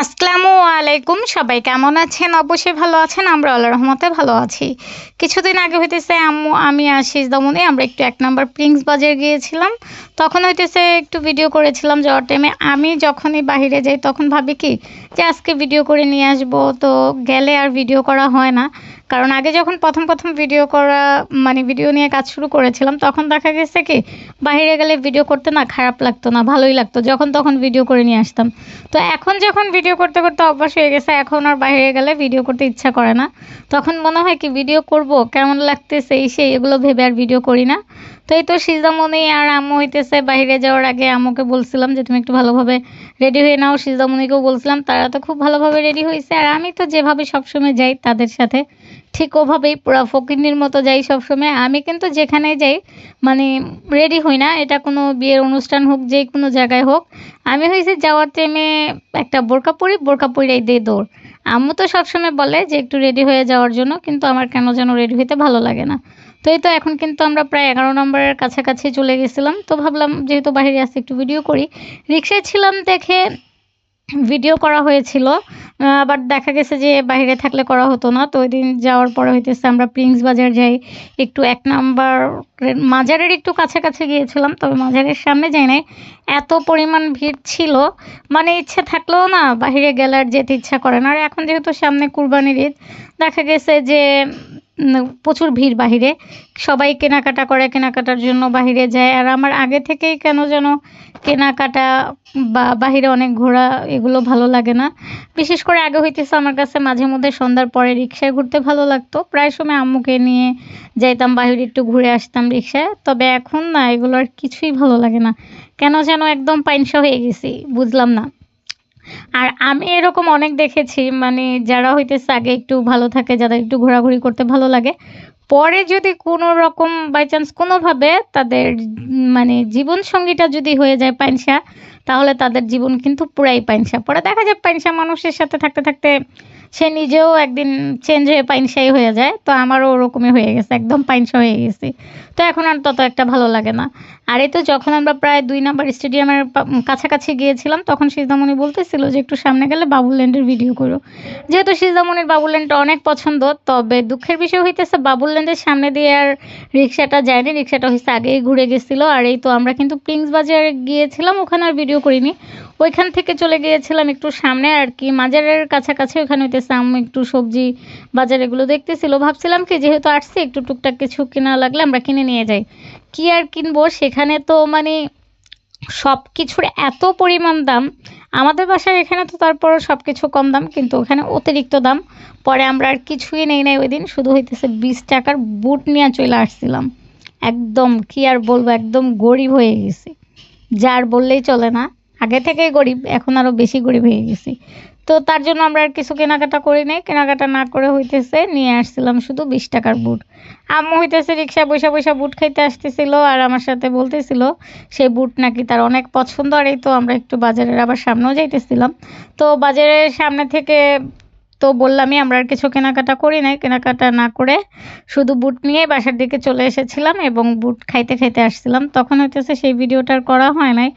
আসসালামু আলাইকুম, সবাই কেমন আছেন? অবশ্যই ভালো আছেন। আমরা আল্লাহর রহমতে ভালো আছি। কিছুদিন আগে হইতেছে আম্মু, আমি আর সিজদামণি আমরা একটু ১ নাম্বার প্রিন্স বাজার গিয়েছিলাম। তখন হইতেছে একটু ভিডিও করেছিলাম যাওয়ার টাইমে। আমি যখনই বাহিরে যাই তখন ভাবি কি যে আজকে ভিডিও করে নিয়ে আসবো। তো গেলে আর ভিডিও করা হয় না। কারণ আগে যখন প্রথম ভিডিও করা মানে ভিডিও নিয়ে কাজ শুরু করেছিলাম তখন দেখা গেছে কি বাহিরে গেলে ভিডিও করতে না খারাপ লাগতো না, ভালোই লাগতো। যখন তখন ভিডিও করে নিয়ে আসতাম। তো এখন যখন ভিডিও করতে অভ্যাস হয়ে গেছে, এখন আর বাইরে গেলে ভিডিও করতে ইচ্ছা করে না। তখন মনে হয় কি ভিডিও করব, কেমন লাগতেছে এই সেই এগুলো ভেবে আর ভিডিও করি না। তো এই তো সিজদামণি আর আম্মু হইতেছে বাইরে যাওয়ার আগে আম্মুকে বলছিলাম যে তুমি একটু ভালোভাবে রেডি হয়ে নাও। সিজদামণিকেও বলছিলাম, তারা তো খুব ভালোভাবে রেডি হইছে। আর আমি তো যেভাবে সবসময় যাই তাদের সাথে ঠিক ওভাবেই পুরা ফকিন্নির মতো যাই সবসময়। আমি কিন্তু যেখানেই যাই মানে রেডি হই না। এটা কোনো বিয়ের অনুষ্ঠান হোক, যেকোনো জায়গায় হোক। আমি হইছি যাওয়ার টাইমে একটা বোরকা পরি, বোরকা পইড়াই দেই দৌড়। আম্মু তো সবসময় বলে যে একটু রেডি হয়ে যাওয়ার জন্য, কিন্তু আমার কেন যেন রেডি হইতে ভালো লাগে না। তো এই তো এখন কিন্তু আমরা প্রায় ১১ নম্বরের কাছাকাছি চলে গেছিলাম। তো ভাবলাম যেহেতু বাহিরে আছি একটু ভিডিও করি। রিক্সায় ছিলাম দেখে ভিডিও করা হয়েছিল। আবার দেখা গেছে যে বাহিরে থাকলে করা হতো না। তো ওইদিন যাওয়ার পরে হইতেছে আমরা প্রিন্স বাজার যাই। একটু ১ নাম্বারের মাজারের একটু কাছাকাছি গিয়েছিলাম। তবে মাজারের সামনে যাই নাই। এত পরিমাণ ভিড় ছিল, মানে ইচ্ছে থাকলেও না বাহিরে গেলে আর যেতে ইচ্ছা করে না। আর এখন যেহেতু সামনে কুরবানির ঈদ, দেখা গেছে যে প্রচুর ভিড় বাহিরে। সবাই কেনাকাটা করে, কেনাকাটার জন্য বাহিরে যায়। আর আমার আগে থেকেই কেন যেন কেনাকাটা বা বাহিরে অনেক ঘোরা এগুলো ভালো লাগে না। বিশেষ করে আগে হইতেছে আমার কাছে মাঝে মধ্যে সন্ধ্যার পরে রিক্সায় ঘুরতে ভালো লাগতো। প্রায় সময় আম্মুকে নিয়ে যাইতাম বাহিরে, একটু ঘুরে আসতাম রিক্সায়। তবে এখন না এগুলো আর কিছুই ভালো লাগে না। কেন যেন একদম পাইনসা হয়ে গেছি, বুঝলাম না। আর আমি এরকম অনেক দেখেছি মানে যারা হইতেছে আগে একটু ভালো থাকে, যাদের একটু ঘোরাঘুরি করতে ভালো লাগে। পরে যদি কোনো রকম বাই চান্স কোনোভাবে তাদের মানে জীবনসঙ্গীটা যদি হয়ে যায় পাইনসা, তাহলে তাদের জীবন কিন্তু পুরাই পাইনসা। পরে দেখা যায় পাইনসা মানুষের সাথে থাকতে সে নিজেও একদিন চেঞ্জ হয়ে পাইনসাই হয়ে যায়। তো আমারও ওরকমই হয়ে গেছে, একদম পাইনসা হয়ে গেছি। তো এখন আর তত একটা ভালো লাগে না। আর এই তো যখন আমরা প্রায় ২ নাম্বার স্টেডিয়ামের কাছাকাছি গিয়েছিলাম, তখন সিজদামণি বলতেছিল যে একটু সামনে গেলে বাবুল্যান্ডের ভিডিও করো। যেহেতু সিজদামণির বাবুল্যান্ডটা অনেক পছন্দ, তবে দুঃখের বিষয় হইতেছে বাবুল্যান্ডের সামনে দিয়ে আর রিক্সাটা যায়নি। রিক্সাটা হইছে আগেই ঘুরে গেছিল। আর এই তো আমরা কিন্তু প্রিন্স বাজারে গিয়েছিলাম, ওখানে আর ভিডিও করিনি। ওইখান থেকে চলে গিয়েছিলাম একটু সামনে আরকি মাজারের কাছাকাছি। ওখানে হইতেছে আম্মু একটু সবজি বাজার এগুলো দেখতেছিল। ভাবছিলাম কি যেহেতু আসছি একটু টুকটাক কিছু কেনা লাগলে আমরা কিনে নিয়ে যাই। কি আর কিনবো, সেখানে তো মানে সবকিছুর এত পরিমাণ দাম। আমাদের বাসার এখানে তো তারপরও সবকিছু কম দাম, কিন্তু ওখানে অতিরিক্ত দাম। পরে আমরা আর কিছুই নেই নাই ওইদিন, শুধু হইতেছে ২০ টাকার বুট নিয়ে চলে আসছিলাম। একদম কি আর বলবো, একদম গরিব হয়ে গেছি। যা আর বললেই চলে না। আগে থেকেই গরিব, এখন আরো বেশি গরিব হয়ে গেছি। তো তার জন্য আমরা আর কিছু কেনাকাটা করি নাই। কেনাকাটা না করে হইতেছে নিয়ে আসছিলাম শুধু ২০ টাকার বুট। আম্মু হইতেছে রিক্সায় বইসা বুট খাইতে আসতেছিল আর আমার সাথে বলতেছিল সেই বুট নাকি তার অনেক পছন্দ। আর এই তো আমরা একটু বাজারের আবার সামনেও যাইতেছিলাম। তো বাজারের সামনে থেকে তো বললামই আমরা আর কিছু কেনাকাটা করি নাই। কেনাকাটা না করে শুধু বুট নিয়ে বাসার দিকে চলে এসেছিলাম এবং বুট খাইতে আসছিলাম। তখন হইতেছে সেই ভিডিওটা আর করা হয় নাই।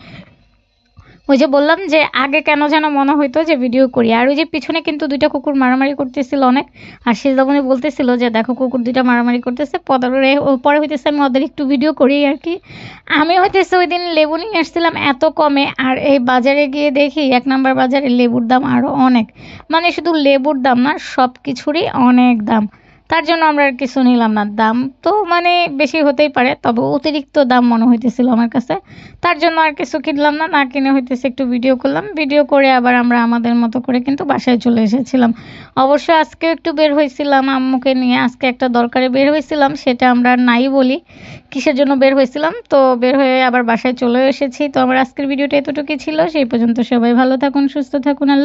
ওই যে বললাম যে আগে কেন যেন মনে হইতো যে ভিডিও করি। আর ওই যে পিছনে কিন্তু ২ টা কুকুর মারামারি করতেছিল অনেক। আর সিজদামণি বলতেছিল যে দেখো কুকুর ২ টা মারামারি করতেছে। পরে হইতেছে আমি ওদের একটু ভিডিও করি আরকি। আমি হইতেছে ওইদিন লেবু নিয়ে আসছিলাম এত কমে, আর এই বাজারে গিয়ে দেখি ১ নাম্বার বাজারে লেবুর দাম আরও অনেক। মানে শুধু লেবুর দাম না, সবকিছুরই অনেক দাম। তার জন্য আমরা আর কিছু নিলাম না। দাম তো মানে বেশি হতেই পারে, তবে অতিরিক্ত দাম মনে হইতেছিল আমার কাছে। তার জন্য আর কিছু কিনলাম না। না কিনে হইতেছে একটু ভিডিও করলাম। ভিডিও করে আবার আমরা আমাদের মতো করে কিন্তু বাসায় চলে এসেছিলাম। অবশ্য আজকেও একটু বের হইছিলাম আম্মুকে নিয়ে। আজকে একটা দরকারে বের হইছিলাম, সেটা আমরা আর নাই বলি কিসের জন্য বের হইছিলাম। তো বের হয়ে আবার বাসায় চলেও এসেছি। তো আমার আজকের ভিডিওটা এতটুকুই ছিল। সেই পর্যন্ত সবাই ভালো থাকুন, সুস্থ থাকুন।